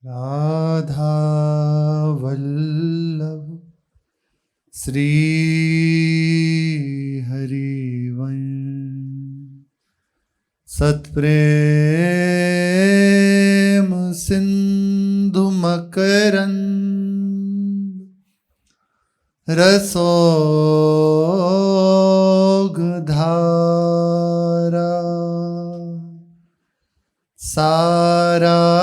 राधा वल्लभ श्री हरिवंश सत्प्रेम सिंधु मकरंद रसोगधारा सारानजस्रमभितः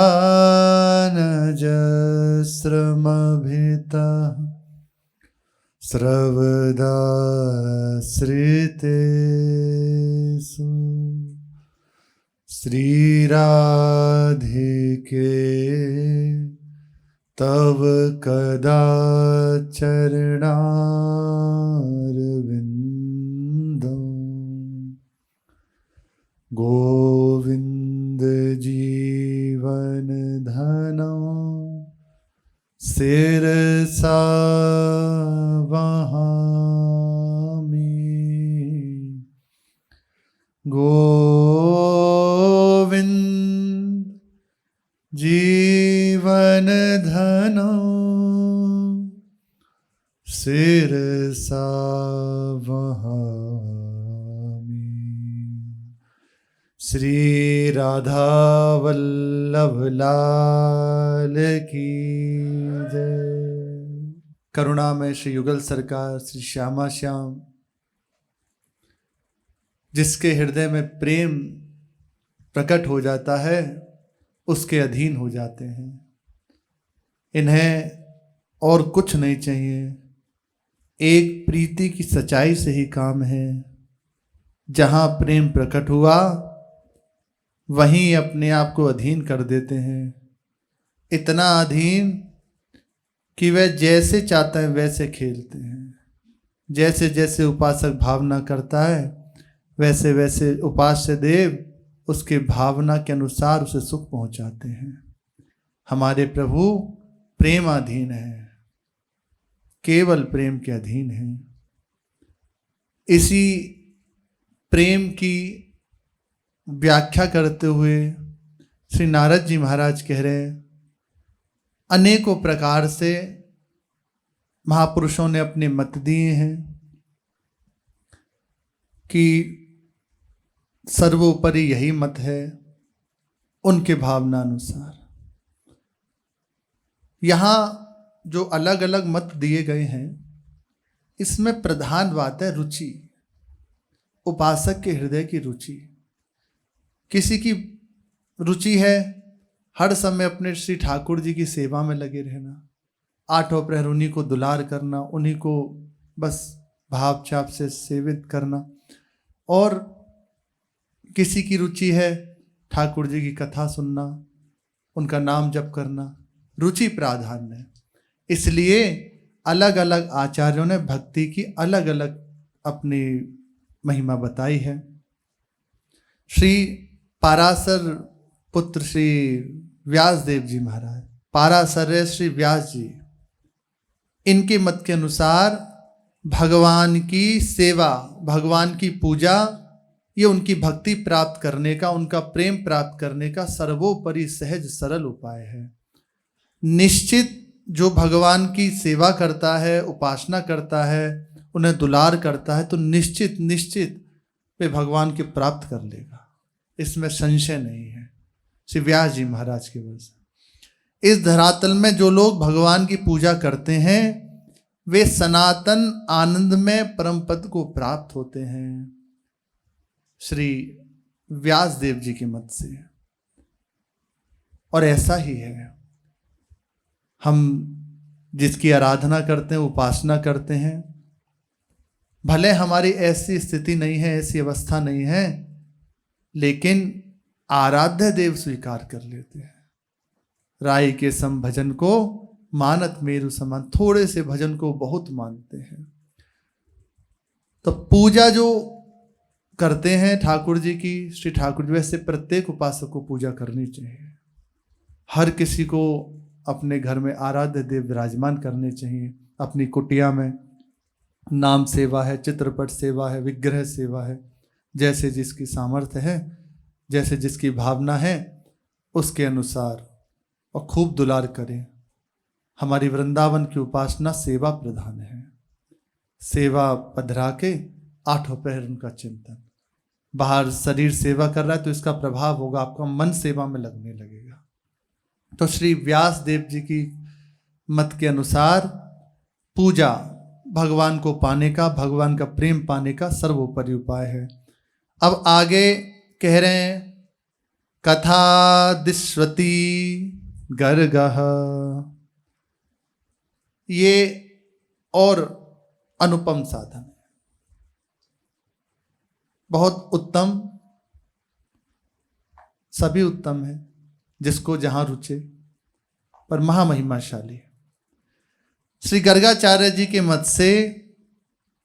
स्रवदाश्रितेषु श्रीराधिके तव कदाचरणारविन्दो गोविन्द जीवन धनो शिरसा वहामि गोविन्द जीवन धनो शिरसा वहामि। श्री राधा वल्लभ लाल की जय। करुणा में श्री युगल सरकार श्री श्यामा श्याम, जिसके हृदय में प्रेम प्रकट हो जाता है उसके अधीन हो जाते हैं। इन्हें और कुछ नहीं चाहिए, एक प्रीति की सच्चाई से ही काम है। जहाँ प्रेम प्रकट हुआ वहीं अपने आप को अधीन कर देते हैं, इतना अधीन कि वह जैसे चाहता है वैसे खेलते हैं। जैसे जैसे उपासक भावना करता है वैसे वैसे उपास्य देव उसके भावना के अनुसार उसे सुख पहुंचाते हैं। हमारे प्रभु प्रेमाधीन है, केवल प्रेम के अधीन है। इसी प्रेम की व्याख्या करते हुए श्री नारद जी महाराज कह रहे हैं, अनेकों प्रकार से महापुरुषों ने अपने मत दिए हैं कि सर्वोपरि यही मत है उनके भावना अनुसार। यहाँ जो अलग अलग मत दिए गए हैं इसमें प्रधान बात है रुचि, उपासक के हृदय की रुचि। किसी की रुचि है हर समय अपने श्री ठाकुर जी की सेवा में लगे रहना, आठों प्रहर उन्हीं को दुलार करना, उन्हीं को बस भाव चाप से सेवित करना। और किसी की रुचि है ठाकुर जी की कथा सुनना, उनका नाम जप करना, रुचि प्राधान्य है। इसलिए अलग अलग आचार्यों ने भक्ति की अलग अलग अपनी महिमा बताई है। श्री पाराशर पुत्र श्री व्यास देव जी महाराज, पाराशर्य श्री व्यास जी, इनके मत के अनुसार भगवान की सेवा, भगवान की पूजा, ये उनकी भक्ति प्राप्त करने का, उनका प्रेम प्राप्त करने का सर्वोपरि सहज सरल उपाय है। निश्चित जो भगवान की सेवा करता है, उपासना करता है, उन्हें दुलार करता है, तो निश्चित निश्चित वे भगवान के प्राप्त कर लेगा, इसमें संशय नहीं है। श्री व्यास जी महाराज के वजह इस धरातल में जो लोग भगवान की पूजा करते हैं वे सनातन आनंद में परम पद को प्राप्त होते हैं, श्री व्यास देव जी के मत से। और ऐसा ही है, हम जिसकी आराधना करते हैं, उपासना करते हैं, भले हमारी ऐसी स्थिति नहीं है, ऐसी अवस्था नहीं है, लेकिन आराध्य देव स्वीकार कर लेते हैं। राई के सम भजन को मानत मेरु समान, थोड़े से भजन को बहुत मानते हैं। तो पूजा जो करते हैं ठाकुर जी की, श्री ठाकुर जी, वैसे प्रत्येक उपासक को पूजा करनी चाहिए। हर किसी को अपने घर में आराध्य देव विराजमान करने चाहिए। अपनी कुटिया में नाम सेवा है, चित्रपट सेवा है, विग्रह सेवा है, जैसे जिसकी सामर्थ्य है, जैसे जिसकी भावना है, उसके अनुसार और खूब दुलार करें। हमारी वृंदावन की उपासना सेवा प्रधान है। सेवा पधरा के 8 पहर उनका चिंतन। बाहर शरीर सेवा कर रहा है तो इसका प्रभाव होगा, आपका मन सेवा में लगने लगेगा। तो श्री व्यास देव जी की मत के अनुसार पूजा भगवान को पाने का, भगवान का प्रेम पाने का सर्वोपरि उपाय है। अब आगे कह रहे हैं, कथा दिश्वती गर्गः, ये और अनुपम साधन है, बहुत उत्तम, सभी उत्तम है, जिसको जहां रुचे, पर महामहिमाशाली है। श्री गर्गाचार्य जी के मत से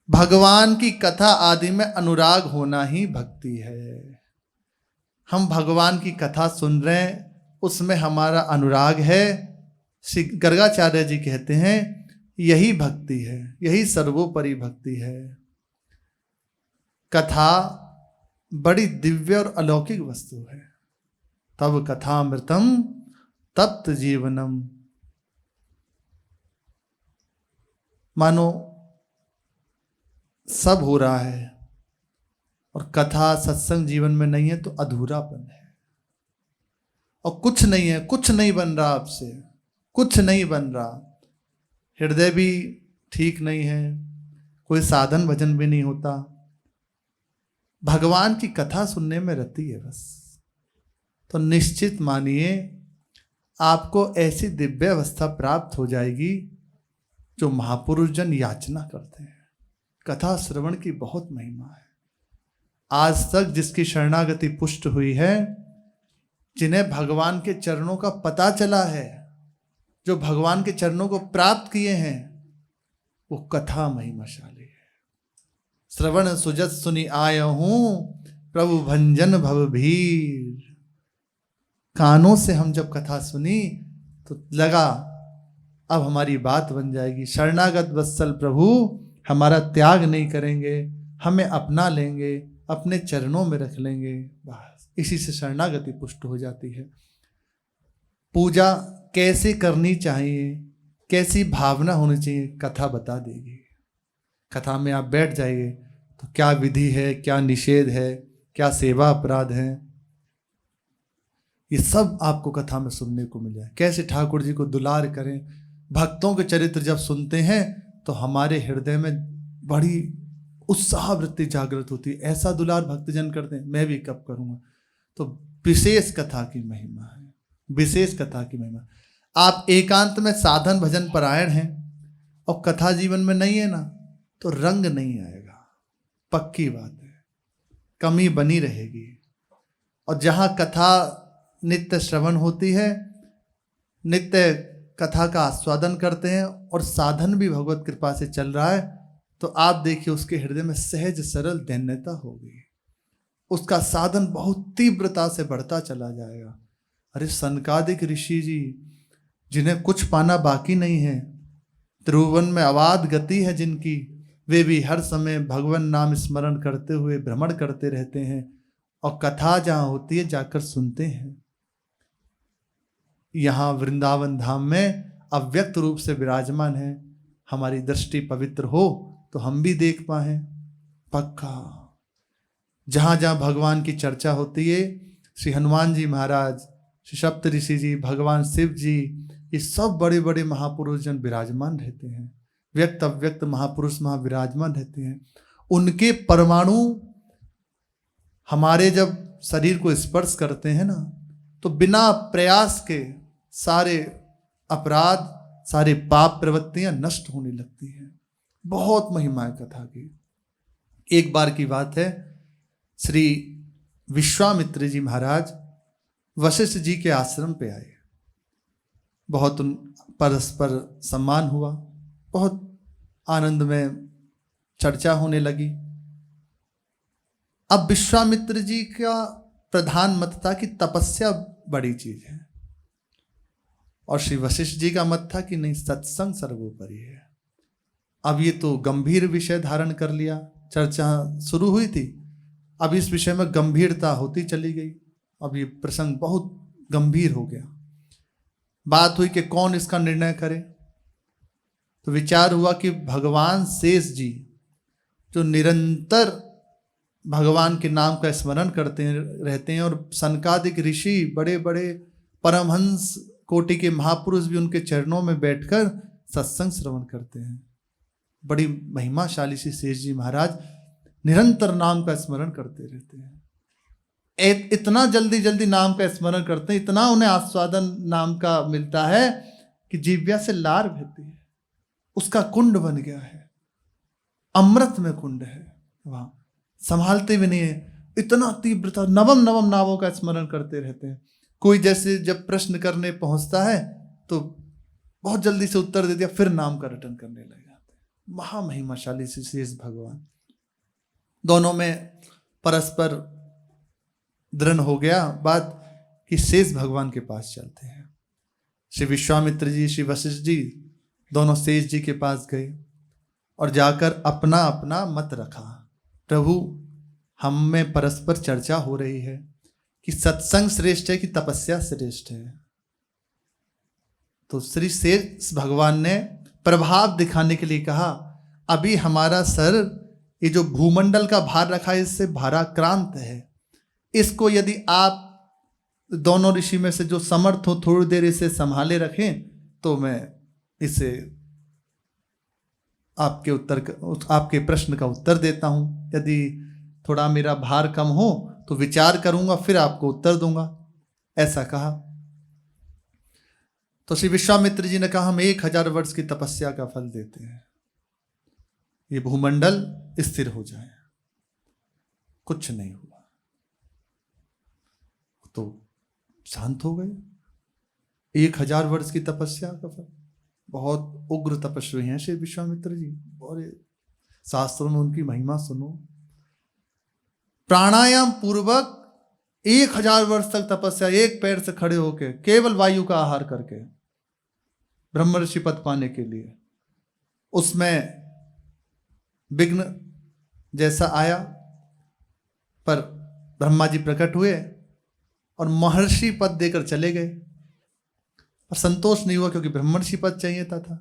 भगवान की कथा आदि में अनुराग होना ही भक्ति है। हम भगवान की कथा सुन रहे हैं, उसमें हमारा अनुराग है। श्री गर्गाचार्य जी कहते हैं यही भक्ति है, यही सर्वोपरि भक्ति है। कथा बड़ी दिव्य और अलौकिक वस्तु है। तब कथामृतम तप्त जीवनम, मानो सब हो रहा है और कथा सत्संग जीवन में नहीं है तो अधूरापन है, और कुछ नहीं है, कुछ नहीं बन रहा आपसे, कुछ नहीं बन रहा। हृदय भी ठीक नहीं है, कोई साधन भजन भी नहीं होता, भगवान की कथा सुनने में रति है बस। तो निश्चित मानिए आपको ऐसी दिव्य अवस्था प्राप्त हो जाएगी जो महापुरुष जन याचना करते हैं। कथा श्रवण की बहुत महिमा है। आज तक जिसकी शरणागति पुष्ट हुई है, जिन्हें भगवान के चरणों का पता चला है, जो भगवान के चरणों को प्राप्त किए हैं, वो कथा महिमाशाली है। श्रवण सुजत सुनि आय हूं, प्रभु भंजन भवभीर। कानों से हम जब कथा सुनी तो लगा अब हमारी बात बन जाएगी। शरणागत वत्सल प्रभु हमारा त्याग नहीं करेंगे, हमें अपना लेंगे, अपने चरणों में रख लेंगे, बस इसी से शरणागति पुष्ट हो जाती है। पूजा कैसे करनी चाहिए, कैसी भावना होनी चाहिए, कथा बता देगी। कथा में आप बैठ जाइए तो क्या विधि है, क्या निषेध है, क्या सेवा अपराध है, ये सब आपको कथा में सुनने को मिल जाए। कैसे ठाकुर जी को दुलार करें। भक्तों के चरित्र जब सुनते हैं तो हमारे हृदय में बड़ी उत्साह वृत्ति जागृत होती है। ऐसा दुलार भक्तजन करते हैं, मैं भी कब करूँगा। तो विशेष कथा की महिमा है, विशेष कथा की महिमा। आप एकांत में साधन भजन परायण हैं और कथा जीवन में नहीं है ना, तो रंग नहीं आएगा, पक्की बात है, कमी बनी रहेगी। और जहाँ कथा नित्य श्रवण होती है, नित्य कथा का आस्वादन करते हैं और साधन भी भगवत कृपा से चल रहा है, तो आप देखिए उसके हृदय में सहज सरल दैन्यता होगी, उसका साधन बहुत तीव्रता से बढ़ता चला जाएगा। अरे सनकादिक ऋषि जी, जिन्हें कुछ पाना बाकी नहीं है, त्रिभुवन में अवाध गति है जिनकी, वे भी हर समय भगवान नाम स्मरण करते हुए भ्रमण करते रहते हैं और कथा जहाँ होती है जाकर सुनते हैं। यहाँ वृंदावन धाम में अव्यक्त रूप से विराजमान है। हमारी दृष्टि पवित्र हो तो हम भी देख पाए पक्का। जहाँ जहाँ भगवान की चर्चा होती है, श्री हनुमान जी महाराज, श्री सप्त ऋषि जी, भगवान शिव जी, ये सब बड़े बड़े महापुरुष जन विराजमान रहते हैं। व्यक्त अव्यक्त महापुरुष वहाँ विराजमान रहते हैं। उनके परमाणु हमारे जब शरीर को स्पर्श करते हैं ना, तो बिना प्रयास के सारे अपराध, सारे पाप प्रवृत्तियां नष्ट होने लगती हैं। बहुत महिमा है कथा की। एक बार की बात है, श्री विश्वामित्र जी महाराज वशिष्ठ जी के आश्रम पे आए। बहुत उन परस्पर सम्मान हुआ, बहुत आनंद में चर्चा होने लगी। अब विश्वामित्र जी का प्रधान मत था कि तपस्या बड़ी चीज है, और श्री वशिष्ठ जी का मत था कि नहीं, सत्संग सर्वोपरि है। अब ये तो गंभीर विषय धारण कर लिया, चर्चा शुरू हुई थी, अब इस विषय में गंभीरता होती चली गई। अब ये प्रसंग बहुत गंभीर हो गया। बात हुई कि कौन इसका निर्णय करे, तो विचार हुआ कि भगवान शेष जी जो निरंतर भगवान के नाम का स्मरण करते रहते हैं, और सनकादिक ऋषि बड़े बड़े परमहंस कोटि के महापुरुष भी उनके चरणों में बैठकर सत्संग श्रवण करते हैं। बड़ी महिमाशाली श्री शेष जी महाराज निरंतर नाम का स्मरण करते रहते हैं। इतना जल्दी जल्दी नाम का स्मरण करते हैं, इतना उन्हें आस्वादन नाम का मिलता है कि जिह्वा से लार बहती है, उसका कुंड बन गया है, अमृत में कुंड है, वहां संभालते भी नहीं है, इतना तीव्रता, नवम नवम नामों का स्मरण करते रहते हैं। कोई जैसे जब प्रश्न करने पहुंचता है तो बहुत जल्दी से उत्तर दे दिया, फिर नाम का रटन करने लग जाते हैं। महामहिमाशाली श्री शेष भगवान, दोनों में परस्पर दृढ़ हो गया बात कि शेष भगवान के पास चलते हैं। श्री विश्वामित्र जी, श्री वशिष्ठ जी दोनों शेष जी के पास गए और जाकर अपना अपना मत रखा। प्रभु, हम में परस्पर चर्चा हो रही है कि सत्संग श्रेष्ठ है कि तपस्या श्रेष्ठ है। तो श्री शेष भगवान ने प्रभाव दिखाने के लिए कहा, अभी हमारा सर ये जो भूमंडल का भार रखा है इससे भाराक्रांत है, इसको यदि आप दोनों ऋषि में से जो समर्थ हो थोड़ी देर इसे संभाले रखें तो मैं इसे आपके प्रश्न का उत्तर देता हूं। यदि थोड़ा मेरा भार कम हो तो विचार करूंगा, फिर आपको उत्तर दूंगा, ऐसा कहा। तो श्री विश्वामित्र जी ने कहा, हम 1000 वर्ष की तपस्या का फल देते हैं, ये भूमंडल स्थिर हो जाए। कुछ नहीं हुआ तो शांत हो गए। 1000 वर्ष की तपस्या का फल, बहुत उग्र तपस्वी हैं श्री विश्वामित्र जी, और शास्त्रों में उनकी महिमा सुनो। प्राणायाम पूर्वक 1000 वर्ष तक तपस्या, एक पैर से खड़े होकर केवल वायु का आहार करके ब्रह्मर्षि पद पाने के लिए। उसमें विघ्न जैसा आया, पर ब्रह्मा जी प्रकट हुए और महर्षि पद देकर चले गए, पर संतोष नहीं हुआ क्योंकि ब्रह्मर्षि पद चाहिए था।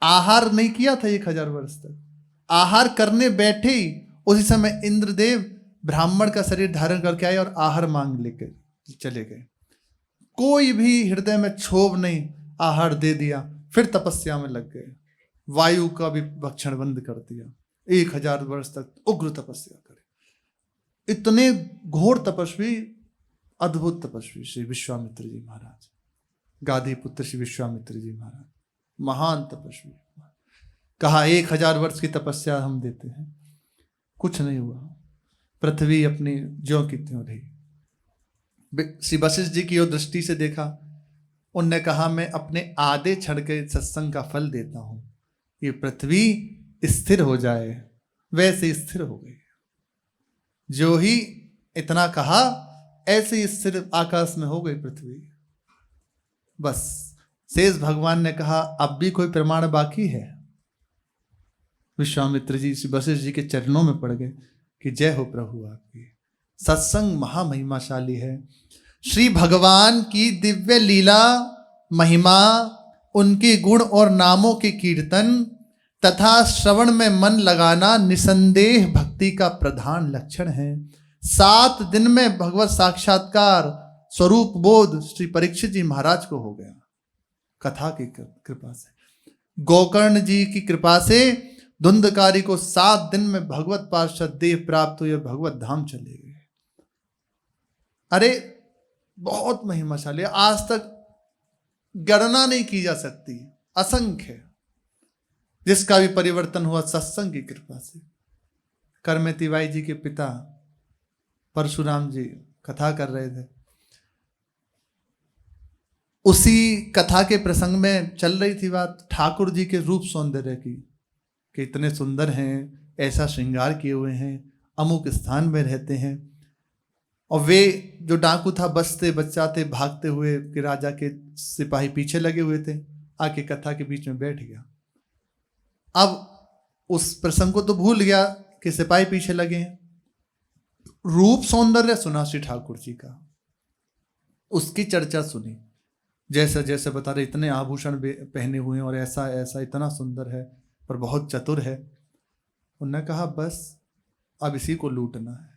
आहार नहीं किया था 1000 वर्ष तक। आहार करने बैठे ही उसी समय इंद्रदेव ब्राह्मण का शरीर धारण करके आए और आहार मांग लेकर चले गए। कोई भी हृदय में क्षोभ नहीं, आहार दे दिया, फिर तपस्या में लग गए। वायु का भी भक्षण बंद कर दिया, 1000 वर्ष तक उग्र तपस्या करे। इतने घोर तपस्वी, अद्भुत तपस्वी श्री विश्वामित्र जी महाराज, गाधी पुत्र श्री विश्वामित्र जी महाराज, महान तपस्वी। कहा 1000 वर्ष की तपस्या हम देते हैं, कुछ नहीं हुआ। पृथ्वी अपनी ज्यों की त्यों रही। श्री वशिष्ठ जी की ओर दृष्टि से देखा, उनने कहा, मैं अपने आधे क्षण के सत्संग का फल देता हूं, ये पृथ्वी स्थिर हो जाए। वैसे स्थिर हो गई। जो ही इतना कहा, ऐसे ही स्थिर आकाश में हो गई पृथ्वी। बस शेष भगवान ने कहा, अब भी कोई प्रमाण बाकी है? विश्वामित्र जी श्री वशिष्ठ जी के चरणों में पड़ गए कि जय हो प्रभु आपकी। सत्संग महामहिमाशाली है। श्री भगवान की दिव्य लीला महिमा, उनके गुण और नामों के कीर्तन तथा श्रवण में मन लगाना निसंदेह भक्ति का प्रधान लक्षण है। 7 दिन में भगवत साक्षात्कार स्वरूप बोध श्री परीक्षित जी महाराज को हो गया, कथा की कृपा से। गोकर्ण जी की कृपा से धुंधकारी को 7 दिन में भगवत पार्षद देह प्राप्त हुए, भगवत धाम चले गए। अरे बहुत महिमाशाली, आज तक गणना नहीं की जा सकती, असंख्य जिसका भी परिवर्तन हुआ सत्संग की कृपा से। करमेती बाई जी के पिता परशुराम जी कथा कर रहे थे, उसी कथा के प्रसंग में चल रही थी बात ठाकुर जी के रूप सौंदर्य की, कि इतने सुंदर हैं, ऐसा श्रृंगार किए हुए हैं, अमुक स्थान में रहते हैं। और वे जो डाकू था बचते बचाते भागते हुए कि राजा के सिपाही पीछे लगे हुए थे, आके कथा के बीच में बैठ गया। अब उस प्रसंग को तो भूल गया कि सिपाही पीछे लगे हैं। रूप सौंदर्य सुना श्री ठाकुर जी का, उसकी चर्चा सुनी, जैसे जैसे बता रहे इतने आभूषण पहने हुए हैं और ऐसा ऐसा इतना सुंदर है पर बहुत चतुर है। उन्होंने कहा बस अब इसी को लूटना है।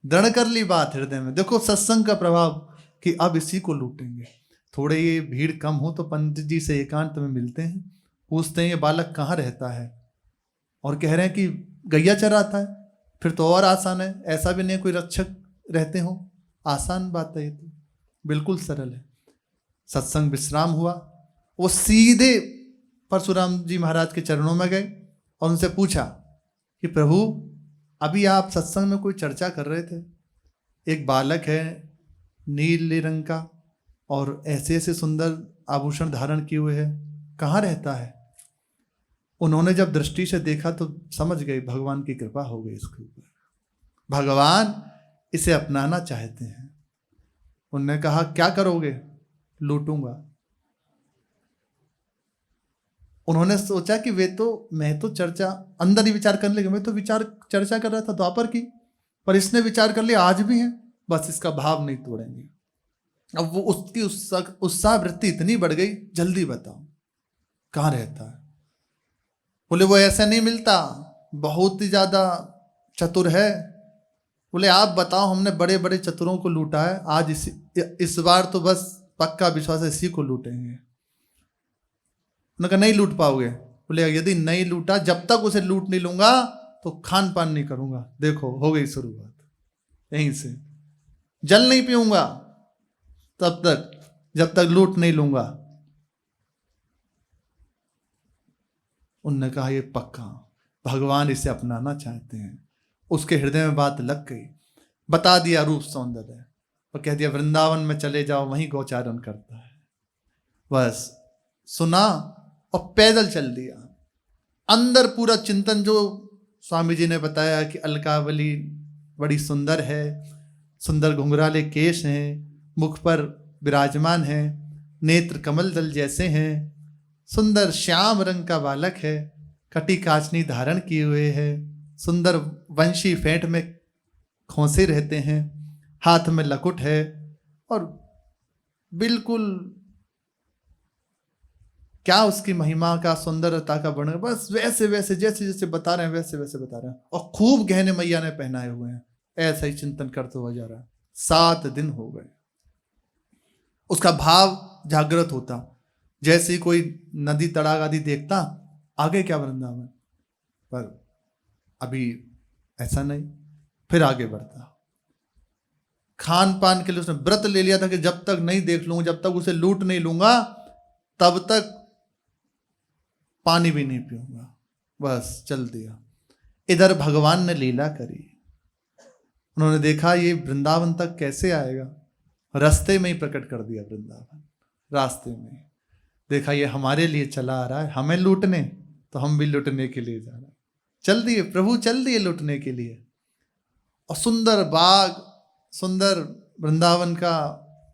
दृढ़ कर ली बात हृदय में। देखो सत्संग का प्रभाव कि अब इसी को लूटेंगे। थोड़े ये भीड़ कम हो तो पंडित जी से एकांत में मिलते हैं, पूछते हैं ये बालक कहाँ रहता है, और कह रहे हैं कि गैया चराता है। फिर तो और आसान है, ऐसा भी नहीं कोई रक्षक रहते हो, आसान बात है ये तो, बिल्कुल सरल है। सत्संग विश्राम हुआ, वो सीधे परशुराम जी महाराज के चरणों में गए और उनसे पूछा कि प्रभु अभी आप सत्संग में कोई चर्चा कर रहे थे, एक बालक है नीले रंग का और ऐसे ऐसे सुंदर आभूषण धारण किए हुए है, कहाँ रहता है? उन्होंने जब दृष्टि से देखा तो समझ गए भगवान की कृपा हो गई इसके ऊपर, भगवान इसे अपनाना चाहते हैं। उन्होंने कहा क्या करोगे? लूटूंगा। उन्होंने सोचा कि मैं तो चर्चा अंदर ही विचार कर लेंगे, मैं तो चर्चा कर रहा था द्वापर की, पर इसने विचार कर लिया आज भी है, बस इसका भाव नहीं तोड़ेंगे। अब वो उसकी उत्साह वृत्ति इतनी बढ़ गई, जल्दी बताओ कहाँ रहता है? बोले वो ऐसा नहीं मिलता, बहुत ही ज्यादा चतुर है। बोले आप बताओ, हमने बड़े बड़े चतुरों को लूटा है, आज इस बार तो बस पक्का विश्वास है इसी को लूटेंगे। उन्होंने कहा नहीं लूट पाओगे। बोले यदि नहीं लूटा, जब तक उसे लूट नहीं लूंगा तो खान पान नहीं करूंगा। देखो हो गई शुरुआत यहीं से, जल नहीं पीऊंगा तब तक जब तक लूट नहीं लूंगा। उन्होंने कहा ये पक्का भगवान इसे अपनाना चाहते हैं। उसके हृदय में बात लग गई, बता दिया रूप सौंदर्य और कह दिया वृंदावन में चले जाओ, वहीं गोचारण करता है। बस सुना और पैदल चल दिया। अंदर पूरा चिंतन जो स्वामी जी ने बताया कि अलकावली बड़ी सुंदर है, सुंदर घुंघराले केश हैं, मुख पर विराजमान है, नेत्र कमल दल जैसे हैं, सुंदर श्याम रंग का बालक है, कटी काचनी धारण किए हुए है, सुंदर वंशी फेंट में खोसे रहते हैं, हाथ में लकुट है और बिल्कुल क्या उसकी महिमा का सुंदरता का वर्णन, बस वैसे वैसे जैसे जैसे बता रहे हैं वैसे वैसे बता रहे हैं। और खूब गहने मैया ने पहनाए हुए हैं। ऐसा ही चिंतन करते हुआ जा रहा है। 7 दिन हो गए। उसका भाव जागृत होता, जैसे ही कोई नदी तड़ाग आदि देखता, आगे क्या वृंदावन, पर अभी ऐसा नहीं। फिर आगे बढ़ता। खान पान के लिए उसने व्रत ले लिया था कि जब तक नहीं देख लूंगा, जब तक उसे लूट नहीं लूंगा, तब तक पानी भी नहीं पीऊंगा। बस चल दिया। इधर भगवान ने लीला करी। उन्होंने देखा ये वृंदावन तक कैसे आएगा, रास्ते में ही प्रकट कर दिया वृंदावन। रास्ते में देखा ये हमारे लिए चला आ रहा है, हमें लूटने, तो हम भी लूटने के लिए जा रहे हैं। चल दिए प्रभु, चल दिए लूटने के लिए। और सुंदर बाग, सुंदर वृंदावन का,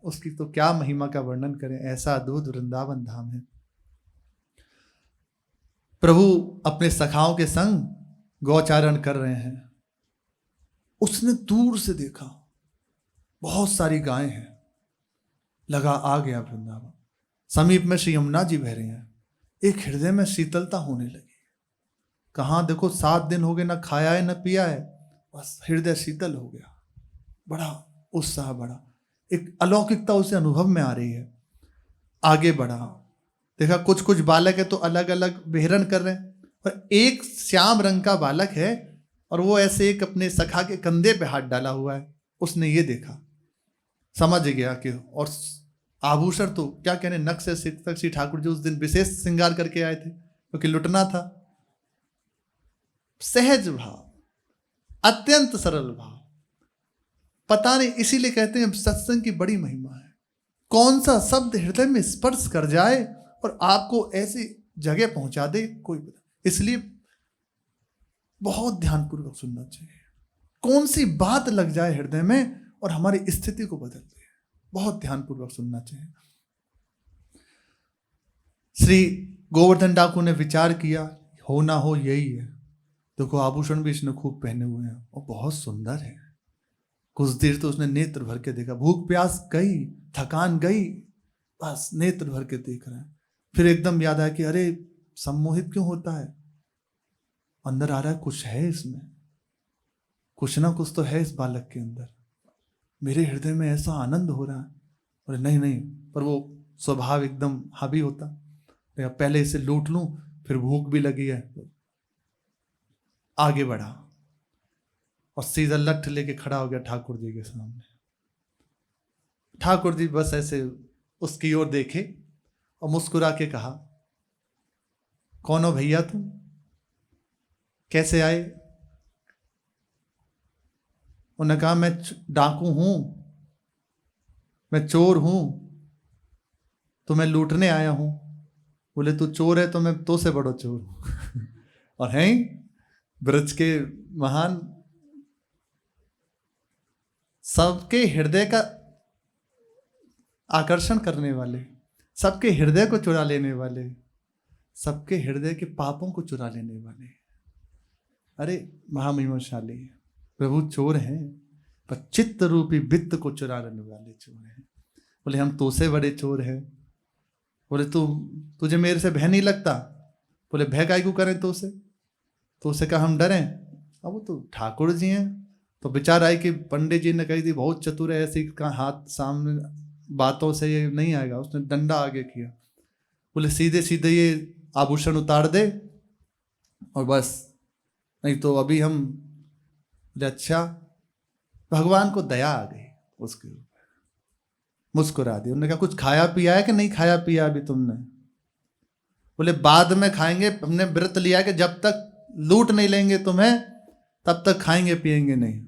उसकी तो क्या महिमा का वर्णन करें, ऐसा अद्भुत वृंदावन धाम है। प्रभु अपने सखाओं के संग गौचारण कर रहे हैं। उसने दूर से देखा बहुत सारी गायें हैं, लगा आ गया वृंदावन। समीप में श्री यमुना जी बह रही हैं। एक हृदय में शीतलता होने लगी। कहाँ देखो 7 दिन हो गए, ना खाया है ना पिया है, बस हृदय शीतल हो गया। बड़ा उत्साह बढ़ा, एक अलौकिकता उसे अनुभव में आ रही है। आगे बढ़ा, देखा कुछ कुछ बालक है तो अलग अलग विहरण कर रहे हैं, और एक श्याम रंग का बालक है और वो ऐसे एक अपने सखा के कंधे पे हाथ डाला हुआ है। उसने ये देखा, समझ गया कि, और आभूषण तो क्या कहने, नक से सिर तक श्री ठाकुर जी उस दिन विशेष श्रृंगार करके आए थे क्योंकि लुटना था। सहज भाव, अत्यंत सरल भाव, पता नहीं, इसीलिए कहते हैं सत्संग की बड़ी महिमा है। कौन सा शब्द हृदय में स्पर्श कर जाए और आपको ऐसी जगह पहुंचा दे, कोई पता। इसलिए बहुत ध्यानपूर्वक सुनना चाहिए। कौन सी बात लग जाए हृदय में और हमारी स्थिति को बदल दे, बहुत ध्यानपूर्वक सुनना चाहिए। श्री गोवर्धन डाकू ने विचार किया, हो ना हो यही है। देखो आभूषण भी इसने खूब पहने हुए हैं और बहुत सुंदर है। कुछ देर तो उसने नेत्र भर के देखा, भूख प्यास गई, थकान गई, बस नेत्र भर के देख रहे हैं। फिर एकदम याद आया कि अरे सम्मोहित क्यों होता है, अंदर आ रहा है कुछ है इसमें, कुछ ना कुछ तो है इस बालक के अंदर, मेरे हृदय में ऐसा आनंद हो रहा है। और नहीं नहीं, पर वो स्वभाव एकदम हावी होता, पहले इसे लूट लूं, फिर भूख भी लगी है। आगे बढ़ा और सीधा लठ लेके खड़ा हो गया ठाकुर जी के सामने। ठाकुर जी बस ऐसे उसकी ओर देखे और मुस्कुरा के कहा, कौन हो भैया तुम, कैसे आए? उन्होंने कहा, मैं डाकू हूं, मैं चोर हूं, तो मैं लूटने आया हूं। बोले तू चोर है तो मैं तो से बड़ो चोर हूं। और हैं ब्रज के महान, सबके हृदय का आकर्षण करने वाले, सबके हृदय को चुरा लेने वाले, सबके हृदय के पापों को चुरा लेने वाले, अरे महामहिमशाली प्रभु चोर हैं, पर चित्त रूपी वित्त को चुरा लेने वाले चोर हैं। बोले हम तो से बड़े चोर हैं। बोले तुझे मेरे से भय नहीं लगता? बोले भय काय को करें तो से कहा हम डरें? अब वो तो ठाकुर जी हैं। तो विचार आई कि पंडित जी ने कही थी बहुत चतुर है, ऐसे का हाथ सामने बातों से ये नहीं आएगा, उसने डंडा आगे किया। बोले सीधे सीधे ये आभूषण उतार दे और बस, नहीं तो अभी हम। बोले अच्छा। भगवान को दया आ गई उसके ऊपर, मुस्कुरा दी। उन्होंने कहा कुछ खाया पिया है कि नहीं खाया पिया अभी तुमने? बोले बाद में खाएंगे, हमने व्रत लिया कि जब तक लूट नहीं लेंगे तुम्हें तब तक खाएंगे पिएंगे नहीं।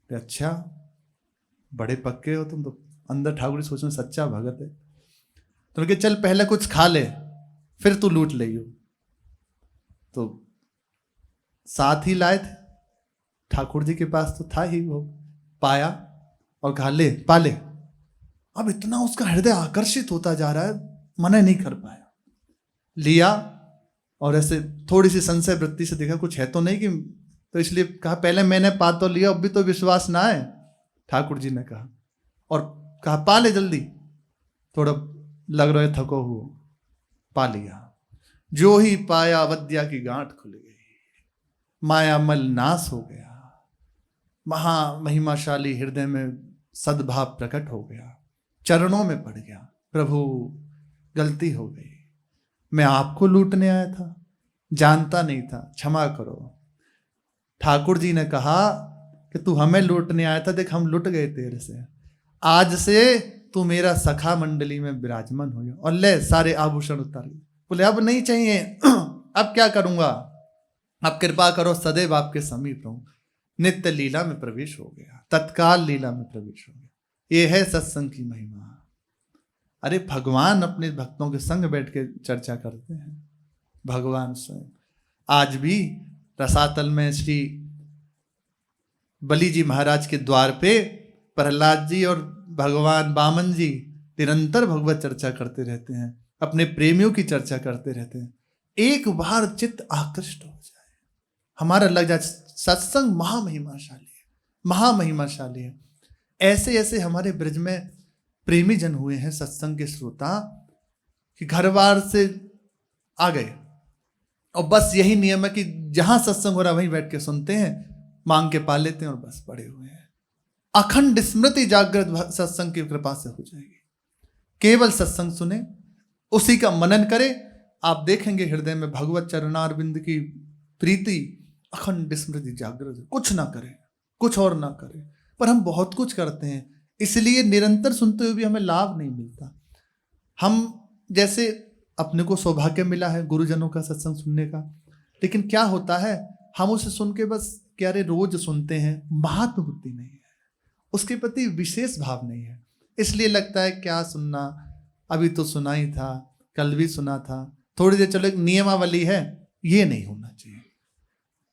अच्छा बड़े पक्के हो तुम तो। अंदर ठाकुर सोचने सच्चा भगत है। तो कि चल पहले कुछ खा ले फिर तू लूट ले। तो साथ ही लाए थे, ठाकुर जी के पास तो था ही, वो पाया और कहा ले पा ले। अब इतना उसका हृदय आकर्षित होता जा रहा है, मना नहीं कर पाया। लिया और ऐसे थोड़ी सी संशय वृत्ति से देखा कुछ है तो नहीं कि, तो इसलिए कहा पहले मैंने पा तो लिया, अब भी तो विश्वास ना है। ठाकुर जी ने कहा और कहा पा ले जल्दी, थोड़ा लग रहा है थको हुआ। पा लिया। जो ही पाया अवद्या की गांठ खुल गई, माया मल नाश हो गया, महा महिमाशाली हृदय में सद्भाव प्रकट हो गया, चरणों में पड़ गया। प्रभु गलती हो गई, मैं आपको लूटने आया था, जानता नहीं था, क्षमा करो। ठाकुर जी ने कहा कि तू हमें लूटने आया था, देख हम लुट गए तेरे से, आज से तू मेरा सखा मंडली में विराजमान हो गया। और ले सारे आभूषण उतार लिए। बोले अब नहीं चाहिए, अब क्या करूंगा, आप कृपा करो सदैव आपके समीप रहूं। नित्य लीला में प्रवेश हो गया, तत्काल लीला में प्रवेश हो गया। ये है सत्संग की महिमा। अरे भगवान अपने भक्तों के संग बैठ के चर्चा करते हैं, भगवान स्वयं। आज भी रसातल में श्री बलि जी महाराज के द्वार पे प्रहलाद जी और भगवान वामन जी निरंतर भगवत चर्चा करते रहते हैं, अपने प्रेमियों की चर्चा करते रहते हैं। एक बार चित्त आकृष्ट हो जाए, हमारा लग जाए सत्संग महामहिमाशाली है, महामहिमाशाली है। ऐसे ऐसे हमारे ब्रज में प्रेमी जन हुए हैं, सत्संग के श्रोता, कि घर बार से आ गए और बस यही नियम है कि जहां सत्संग हो रहा है वहीं बैठ के सुनते हैं, मांग के पा लेते हैं और बस पड़े हुए हैं। अखंड स्मृति जागृत सत्संग की कृपा से हो जाएगी। केवल सत्संग सुने, उसी का मनन करे, आप देखेंगे हृदय में भगवत चरणारविंद की प्रीति अखंड स्मृति जागृत। कुछ ना करें, कुछ और ना करें, पर हम बहुत कुछ करते हैं, इसलिए निरंतर सुनते हुए भी हमें लाभ नहीं मिलता। हम जैसे अपने को सौभाग्य मिला है गुरुजनों का सत्संग सुनने का, लेकिन क्या होता है, हम उसे सुन के बस क्या रे रोज सुनते हैं, महत्व बुद्धि नहीं है, उसके प्रति विशेष भाव नहीं है। इसलिए लगता है क्या सुनना, अभी तो सुना ही था, कल भी सुना था, थोड़ी देर चलो, एक नियमावली है, ये नहीं होना चाहिए।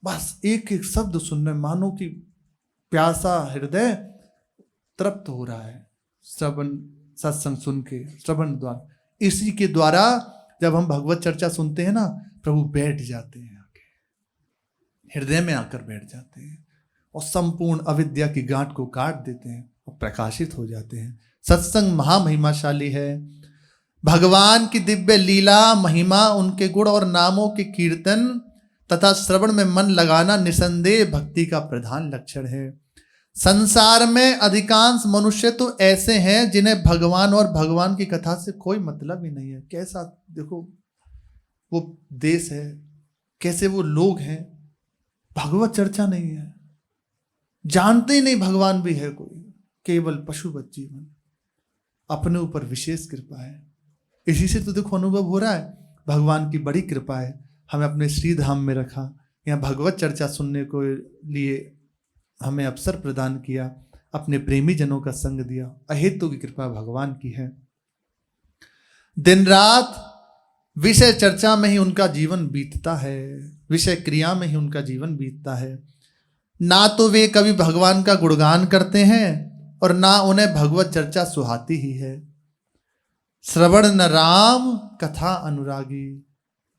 बस एक एक शब्द सुनने, मानो कि प्यासा हृदय तृप्त हो रहा है श्रवण सत्संग सुन के, श्रवण द्वारा। इसी के द्वारा जब हम भगवत चर्चा सुनते हैं ना, प्रभु बैठ जाते हैं, आके हृदय में आकर बैठ जाते हैं और संपूर्ण अविद्या की गांठ को काट देते हैं और प्रकाशित हो जाते हैं। सत्संग महामहिमाशाली है। भगवान की दिव्य लीला महिमा, उनके गुण और नामों के कीर्तन तथा श्रवण में मन लगाना निसंदेह भक्ति का प्रधान लक्षण है। संसार में अधिकांश मनुष्य तो ऐसे हैं जिन्हें भगवान और भगवान की कथा से कोई मतलब ही नहीं है। कैसा देखो वो देश है, कैसे वो लोग हैं, भगवत चर्चा नहीं है, जानते ही नहीं भगवान भी है कोई, केवल पशुवत जीवन, अपने ऊपर विशेष कृपा है। इसी से तो देखो अनुभव हो रहा है भगवान की बड़ी कृपा है, हमें अपने श्री धाम में रखा, यहाँ भगवत चर्चा सुनने को लिए हमें अवसर प्रदान किया, अपने प्रेमी जनों का संग दिया। अहेतु की कृपा भगवान की है। दिन रात विषय चर्चा में ही उनका जीवन बीतता है, विषय क्रिया में ही उनका जीवन बीतता है। ना तो वे कभी भगवान का गुणगान करते हैं और ना उन्हें भगवत चर्चा सुहाती ही है। श्रवण न राम कथा अनुरागी,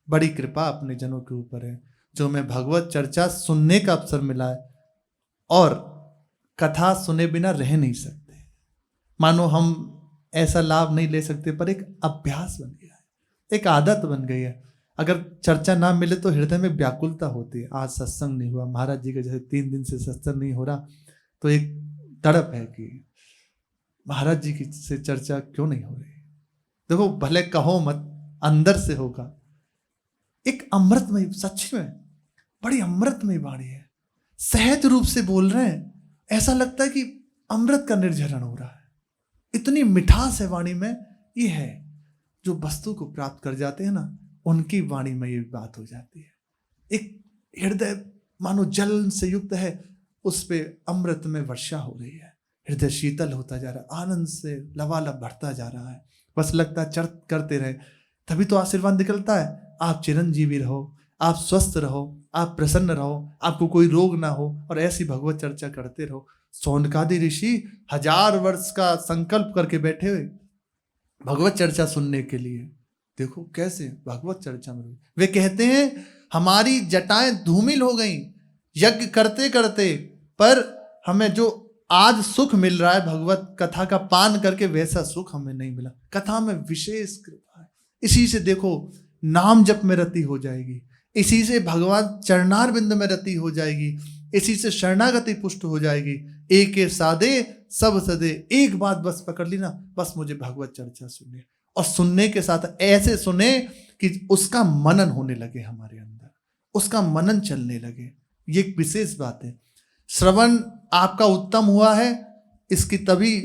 बड़ी कृपा अपने जनों के ऊपर है जो हमें भगवत चर्चा सुनने का अवसर मिला है, और कथा सुने बिना रह नहीं सकते। मानो हम ऐसा लाभ नहीं ले सकते, पर एक अभ्यास बन गया है, एक आदत बन गई है। अगर चर्चा ना मिले तो हृदय में व्याकुलता होती है, आज सत्संग नहीं हुआ, महाराज जी का जैसे 3 दिन से सत्संग नहीं हो रहा, तो एक तड़प है कि महाराज जी की से चर्चा क्यों नहीं हो रही। देखो भले कहो मत, अंदर से होगा। एक अमृतमय, सच में बड़ी अमृतमय वाणी है, सहज रूप से बोल रहे हैं, ऐसा लगता है कि अमृत का निर्झरण हो रहा है। इतनी मिठास है वाणी में। ये है जो वस्तु को प्राप्त कर जाते हैं ना, उनकी वाणी में ये बात हो जाती है। एक हृदय मानो जल से युक्त है, उस पे अमृत में वर्षा हो रही है, हृदय शीतल होता जा रहा है, आनंद से लबालब बढ़ता जा रहा है। बस लगता है चर्चा करते रहे, तभी तो आशीर्वाद निकलता है। आप चिरंजीवी रहो, आप स्वस्थ रहो, आप प्रसन्न रहो, आपको कोई रोग ना हो, और ऐसी भगवत चर्चा करते रहो। सौनकादि ऋषि 1000 वर्ष का संकल्प करके बैठे हुए भगवत चर्चा सुनने के लिए। देखो कैसे भगवत चर्चा में वे कहते हैं हमारी जटाएं धूमिल हो गई यज्ञ करते करते, पर हमें जो आज सुख मिल रहा है भगवत कथा का पान करके, वैसा सुख हमें नहीं मिला। कथा में विशेष कृपा है। इसी से देखो नाम जप में रति हो जाएगी, इसी से भगवान चरणार बिंद में रति हो जाएगी, इसी से शरणागति पुष्ट हो जाएगी। एक सादे सब सदे, एक बात बस पकड़ ली ना, बस मुझे भगवत चर्चा सुनने, और सुनने के साथ ऐसे सुने कि उसका मनन होने लगे हमारे अंदर, उसका मनन चलने लगे। ये एक विशेष बात है। श्रवण आपका उत्तम हुआ है, इसकी तभी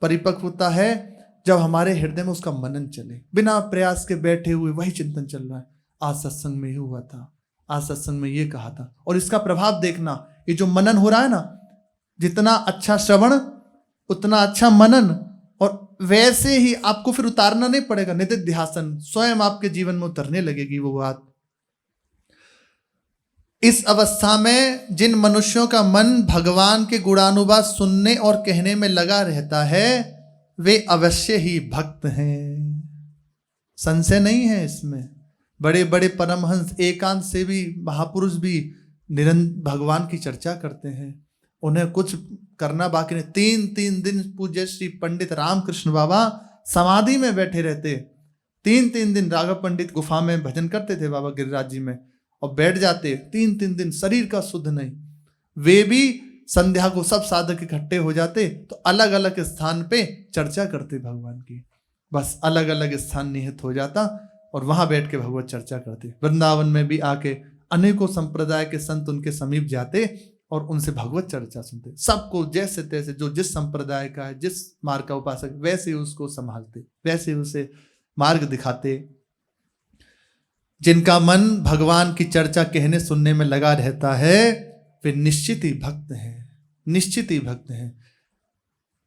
परिपक्वता है जब हमारे हृदय में उसका मनन चले। बिना प्रयास के बैठे हुए वही चिंतन चल रहा है, आज सत्संग में ही हुआ था, आज सत्संग में ये कहा था, और इसका प्रभाव देखना, ये जो मनन हो रहा है ना, जितना अच्छा श्रवण उतना अच्छा मनन, और वैसे ही आपको फिर उतारना नहीं पड़ेगा, निधिध्यासन स्वयं आपके जीवन में उतरने लगेगी वो बात। इस अवस्था में जिन मनुष्यों का मन भगवान के गुणानुवाद सुनने और कहने में लगा रहता है, वे अवश्य ही भक्त हैं, संशय नहीं है इसमें। बड़े बड़े परमहंस, एकांत से भी महापुरुष भी निरंतर भगवान की चर्चा करते हैं, उन्हें कुछ करना बाकी नहीं। 3 दिन पूज्य श्री पंडित रामकृष्ण बाबा समाधि में बैठे रहते, 3 दिन राघव पंडित गुफा में भजन करते थे बाबा गिरिराज जी में, और बैठ जाते 3 दिन, शरीर का शुद्ध नहीं। वे भी संध्या को सब साधक इकट्ठे हो जाते, तो अलग अलग स्थान पे चर्चा करते भगवान की, बस अलग अलग स्थान निहित हो जाता, और वहां बैठ के भगवत चर्चा करते। वृंदावन में भी आके अनेकों संप्रदाय के संत उनके समीप जाते और उनसे भगवत चर्चा सुनते। सबको जैसे तैसे, जो जिस संप्रदाय का है, जिस मार्ग का उपासक, वैसे ही उसको संभालते, वैसे ही उसे मार्ग दिखाते। जिनका मन भगवान की चर्चा कहने सुनने में लगा रहता है, वे निश्चित ही भक्त हैं, निश्चित ही भक्त हैं।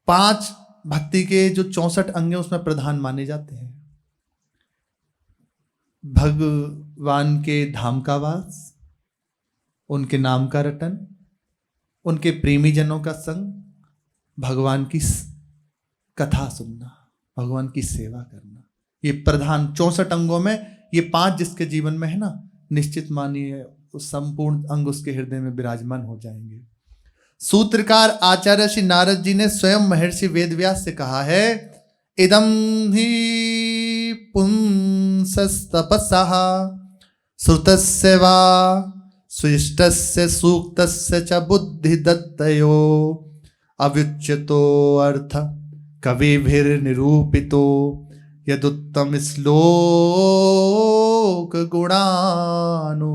5 भक्ति के जो 64 अंग हैं उसमें प्रधान माने जाते हैं। भगवान के धाम का वास, उनके नाम का रटन, उनके प्रेमी जनों का संग, भगवान की कथा सुनना, भगवान की सेवा करना, ये प्रधान 64 अंगों में ये 5 जिसके जीवन में है ना, निश्चित मानिए उस संपूर्ण अंग उसके हृदय में विराजमान हो जाएंगे। सूत्रकार आचार्य श्री नारद जी ने स्वयं महर्षि वेदव्यास से कहा है, इदं हि पुंसस्तपसः श्रुतस्य वा सुइष्टस्य सूक्तस्य च बुद्धिदत्तयो अव्युच्यतो अर्थ कविभिर्निरूपितो यदुत्तम श्लोक गुणानुवर्णनम।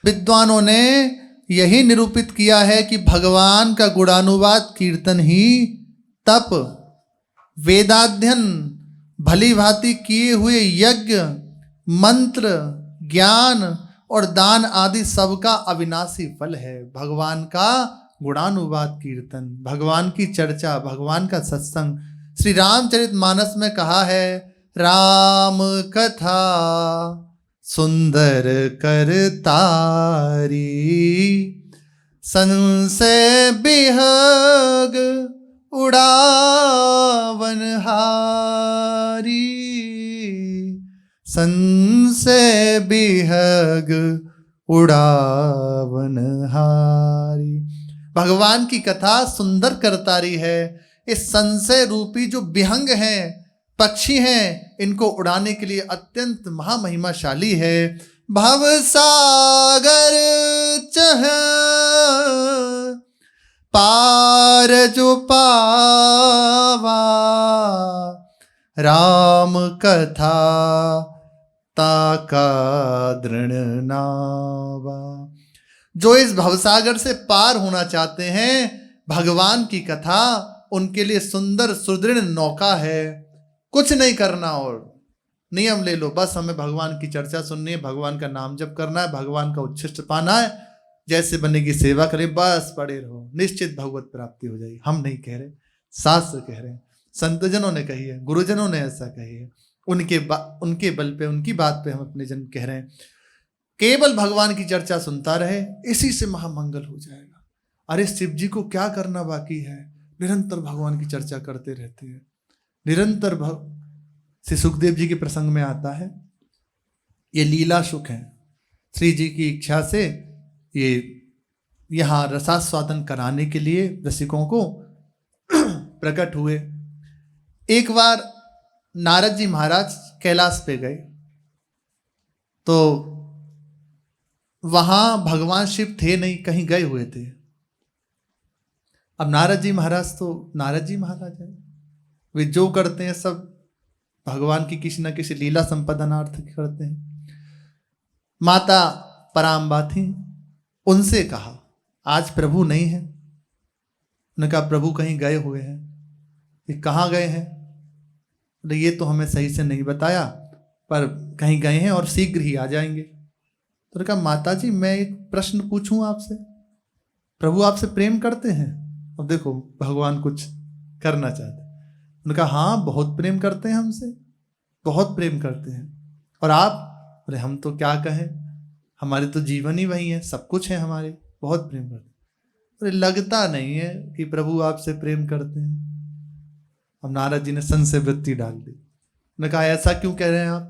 विद्वानों ने यही निरूपित किया है कि भगवान का गुणानुवाद कीर्तन ही तप, वेदाध्ययन, भली भांति किए हुए यज्ञ, मंत्र, ज्ञान और दान आदि सबका अविनाशी फल है। भगवान का गुणानुवाद कीर्तन, भगवान की चर्चा, भगवान का सत्संग। श्री रामचरितमानस में कहा है, राम कथा सुंदर करतारी संशय बिहग उड़ावनहारी, संशय बिहग उड़ावनहारी। भगवान की कथा सुंदर करतारी है। इस संशय रूपी जो विहंग हैं, पक्षी हैं, इनको उड़ाने के लिए अत्यंत महामहिमाशाली है। भव सागर चह पार जो पावा, राम कथा ताका दृढ़ नावा। जो इस भवसागर से पार होना चाहते हैं, भगवान की कथा उनके लिए सुंदर सुदृढ़ नौका है। कुछ नहीं करना और नियम ले लो, बस हमें भगवान की चर्चा सुननी है, भगवान का नाम जप करना है, भगवान का उच्छिष्ट पाना है, जैसे बनेगी सेवा करें, बस पड़े रहो, निश्चित भगवत प्राप्ति हो जाएगी। हम नहीं कह रहे, शास्त्र कह रहे हैं, संतजनों ने कही है, गुरुजनों ने ऐसा कही है, उनके बल पे, उनकी बात पे हम अपने जन कह रहे हैं। केवल भगवान की चर्चा सुनता रहे, इसी से महामंगल हो जाएगा। अरे शिव जी को क्या करना बाकी है, निरंतर भगवान की चर्चा करते रहते हैं, निरंतर श्री सुखदेव जी के प्रसंग में आता है, ये लीला सुख है, श्री जी की इच्छा से ये यहाँ रसास्वादन कराने के लिए रसिकों को प्रकट हुए। एक बार नारद जी महाराज कैलाश पे गए, तो वहां भगवान शिव थे नहीं, कहीं गए हुए थे। अब नारद जी महाराज तो नारद जी महाराज है, वे जो करते हैं सब भगवान की किसी न किसी लीला संपादनार्थ करते हैं। माता पराम्बा थी, उनसे कहा आज प्रभु नहीं है। उन्होंने कहा प्रभु कहीं गए हुए हैं। ये कहाँ गए हैं? ये तो हमें सही से नहीं बताया, पर कहीं गए हैं और शीघ्र ही आ जाएंगे। तो उन्होंने कहा माता जी मैं एक प्रश्न पूछूं आपसे, प्रभु आपसे प्रेम करते हैं? अब देखो भगवान कुछ करना चाहते। उन्होंने कहा हाँ बहुत प्रेम करते हैं हमसे, बहुत प्रेम करते हैं। और आप? अरे हम तो क्या कहें, हमारे तो जीवन ही वही है, सब कुछ है हमारे, बहुत प्रेम करते हैं। अरे लगता नहीं है कि प्रभु आपसे प्रेम करते हैं। अब नारद जी ने संशय वृत्ति डाल दी। उन्होंने कहा ऐसा क्यों कह रहे हैं आप?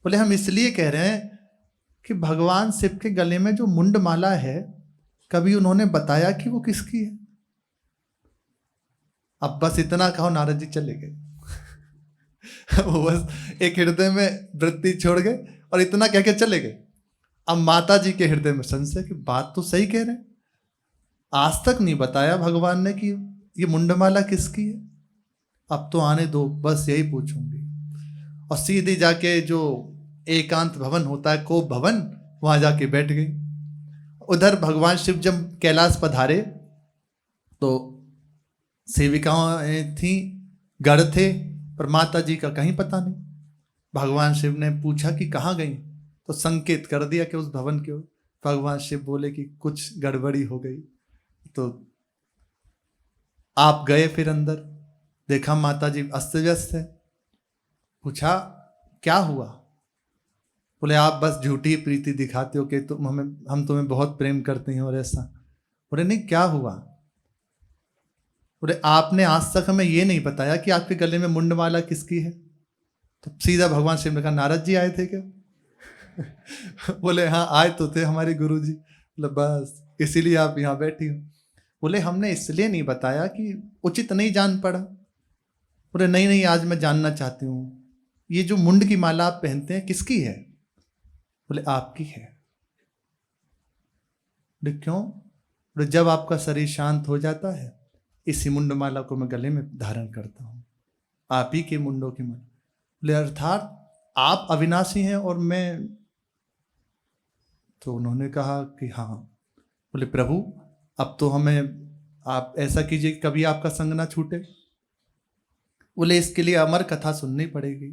बोले हम इसलिए कह रहे हैं कि भगवान शिव के गले में जो मुंड माला है, कभी उन्होंने बताया कि वो किसकी है? अब बस इतना कहो, नारद जी चले गए। वो बस एक हृदय में वृत्ति छोड़ गए और इतना कह के चले गए। अब माता जी के हृदय में संशय कि बात तो सही कह रहे हैं, आज तक नहीं बताया भगवान ने कि ये मुंडमाला किसकी है। अब तो आने दो, बस यही पूछूंगी। और सीधे जाके जो एकांत भवन होता है, कोप भवन, वहां जाके बैठ गई। उधर भगवान शिव जब कैलाश पधारे तो सेविकाएं थी, गढ़ थे, पर माता जी का कहीं पता नहीं। भगवान शिव ने पूछा कि कहाँ गई, तो संकेत कर दिया कि उस भवन की ओर। भगवान शिव बोले कि कुछ गड़बड़ी हो गई। तो आप गए फिर अंदर, देखा माता जी अस्त व्यस्त है। पूछा क्या हुआ? बोले आप बस झूठी प्रीति दिखाते हो कि हम तुम्हें बहुत प्रेम करते हैं और ऐसा। बोले नहीं क्या हुआ? बोले आपने आज तक हमें ये नहीं बताया कि आपके गले में मुंडमाला किसकी है। तो सीधा भगवान शिव ने कहा नारद जी आए थे क्या? बोले हाँ आए तो थे हमारे गुरु जी। बोले बस इसीलिए आप यहाँ बैठी हो। बोले हमने इसलिए नहीं बताया कि उचित नहीं जान पड़ा। बोले नहीं नहीं, आज मैं जानना चाहती हूँ, ये जो मुंड की माला आप पहनते हैं किसकी है? बोले आपकी है। बोले क्यों? बोले जब आपका शरीर शांत हो जाता है, इसी मुंड माला को मैं गले में धारण करता हूँ, आप ही के मुंडों की माला। बोले अर्थात आप अविनाशी हैं और मैं? तो उन्होंने कहा कि हाँ। बोले प्रभु अब तो हमें आप ऐसा कीजिए कि कभी आपका संग ना छूटे। बोले इसके लिए अमर कथा सुननी पड़ेगी।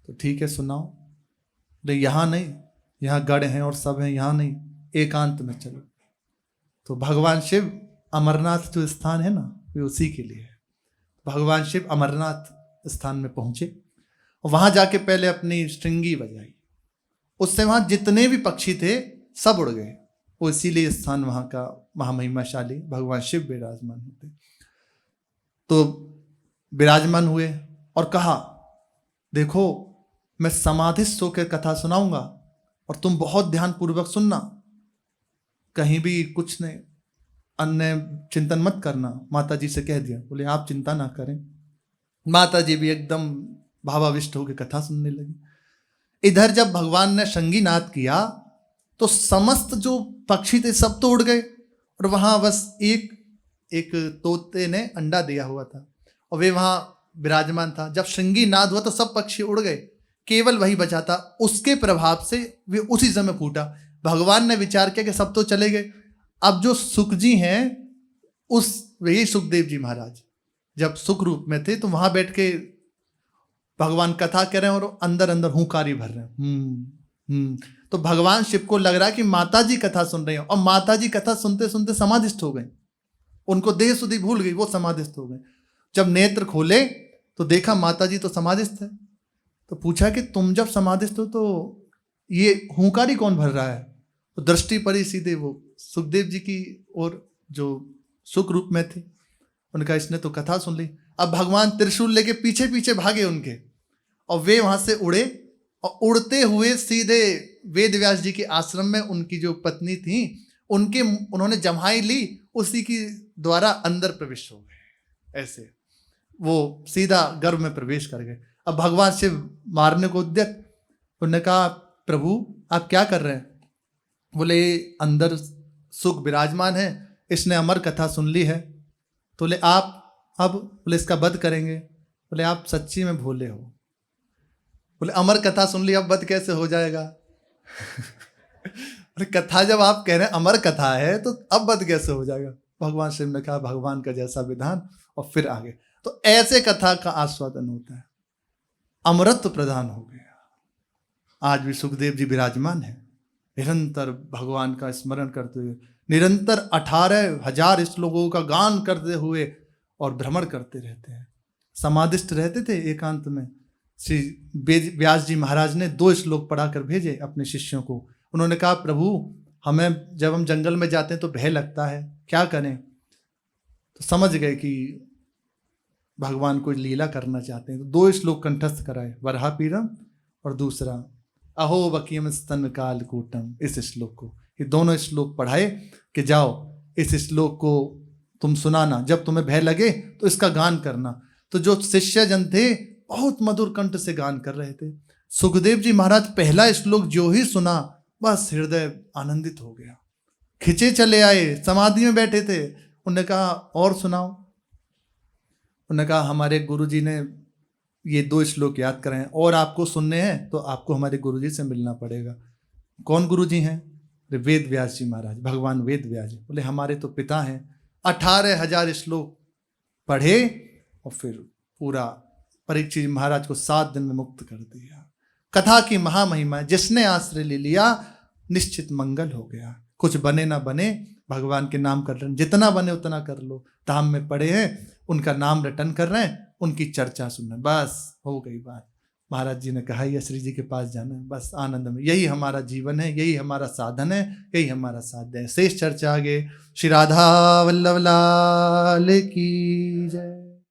तो ठीक है सुनाओ। बोले यहाँ नहीं, यहाँ गढ़ हैं और सब हैं, यहाँ नहीं, एकांत में चलो। तो भगवान शिव अमरनाथ जो स्थान है ना, वे उसी के लिए है। भगवान शिव अमरनाथ स्थान में पहुंचे और वहां जाके पहले अपनी श्रृंगी बजाई। उससे वहां जितने भी पक्षी थे सब उड़ गए। वो इसीलिए स्थान वहां का महामहिमाशाली भगवान शिव विराजमान होते। तो विराजमान हुए और कहा देखो मैं समाधिस्थ होकर कथा सुनाऊंगा और तुम बहुत ध्यान पूर्वक सुनना, कहीं भी कुछ नहीं, अन्य चिंतन मत करना। माता जी से कह दिया। बोले आप चिंता ना करें। माता जी भी एकदम भावाविष्ट होकर कथा सुनने लगी। इधर जब भगवान ने संगीनाद किया तो समस्त जो पक्षी थे सब तो उड़ गए और वहां बस एक तोते ने अंडा दिया हुआ था और वे वहां विराजमान था। जब संगीनाद हुआ तो सब पक्षी उड़ गए, केवल वही बचा था। उसके प्रभाव से वे उसी समय फूटा। भगवान ने विचार किया कि सब तो चले गए, अब जो सुख जी हैं उस वही सुखदेव जी महाराज जब सुख रूप में थे तो वहां बैठ के भगवान कथा कर रहे हैं और अंदर अंदर हुंकारी भर रहे हैं। तो भगवान शिव को लग रहा है कि माता जी कथा सुन रही हैं और माता जी कथा सुनते सुनते समाधिस्थ हो गए। उनको देह सुधि भूल गई, वो समाधिस्थ हो गए। जब नेत्र खोले तो देखा माता जी तो समाधिस्थ है। तो पूछा कि तुम जब समाधिस्थ हो तो ये हुंकारी कौन भर रहा है? तो दृष्टि पड़ी सीधे वो सुखदेव जी की और जो सुख रूप में थे। उनका इसने तो कथा सुन ली। अब भगवान त्रिशूल लेके पीछे पीछे भागे उनके और वे वहां से उड़े और उड़ते हुए सीधे वेद व्यास जी के आश्रम में उनकी जो पत्नी थी उनके उन्होंने जम्हाई ली, उसी की द्वारा अंदर प्रवेश हो गए। ऐसे वो सीधा गर्भ में प्रवेश कर गए। अब भगवान शिव मारने को उद्यत। उन्होंने कहा प्रभु आप क्या कर रहे हैं? बोले अंदर सुख विराजमान है, इसने अमर कथा सुन ली है। तो बोले आप अब बोले इसका वध करेंगे। बोले आप सच्ची में भोले हो। बोले अमर कथा सुन ली, अब वध कैसे हो जाएगा? बोले कथा जब आप कह रहे हैं अमर कथा है तो अब वध कैसे हो जाएगा? भगवान शिव ने कहा भगवान का जैसा विधान, और फिर आगे। तो ऐसे कथा का आस्वादन होता है। अमरत्व प्रदान हो गया। आज भी सुखदेव जी विराजमान है, निरंतर भगवान का स्मरण करते हुए, निरंतर 18,000 श्लोकों का गान करते हुए और भ्रमण करते रहते हैं। समाधिस्थ रहते थे एकांत में। श्री व्यास जी महाराज ने 2 श्लोक पढ़ाकर भेजे अपने शिष्यों को। उन्होंने कहा प्रभु हमें जब हम जंगल में जाते हैं तो भय लगता है, क्या करें? तो समझ गए कि भगवान कोई लीला करना चाहते हैं। तो 2 श्लोक कंठस्थ कराए, वराहपीरम और दूसरा अहो बकीयम स्तन काल कूटम। इस श्लोक को, ये दोनों श्लोक पढ़ाए कि जाओ इस श्लोक को तुम सुनाना, जब तुम्हें भय लगे तो इसका गान करना। तो जो शिष्य जन थे बहुत मधुर कंठ से गान कर रहे थे। सुखदेव जी महाराज पहला श्लोक जो ही सुना बस हृदय आनंदित हो गया, खिंचे चले आए, समाधि में बैठे थे। उन्होंने कहा और सुनाओ। उन्होंने कहा हमारे गुरुजी ने ये 2 श्लोक याद कराए और आपको सुनने हैं तो आपको हमारे गुरुजी से मिलना पड़ेगा। कौन गुरुजी हैं? वेद व्यास जी महाराज, भगवान वेद व्यास जी। बोले हमारे तो पिता हैं। 18,000 श्लोक पढ़े और फिर पूरा परीक्षित महाराज को 7 दिन में मुक्त कर दिया। कथा की महामहिमा, जिसने आश्रय ले लिया निश्चित मंगल हो गया। कुछ बने ना बने, भगवान के नाम कर रहे हैं, जितना बने उतना कर लो। धाम में पड़े हैं, उनका नाम रटन कर रहे हैं, उनकी चर्चा सुन रहे हैं, बस हो गई बात। महाराज जी ने कहा ये श्री जी के पास जाना है, बस आनंद में। यही हमारा जीवन है, यही हमारा साधन है, यही हमारा साध्य है। शेष चर्चा आगे। श्री राधा वल्लभ लाल की जय।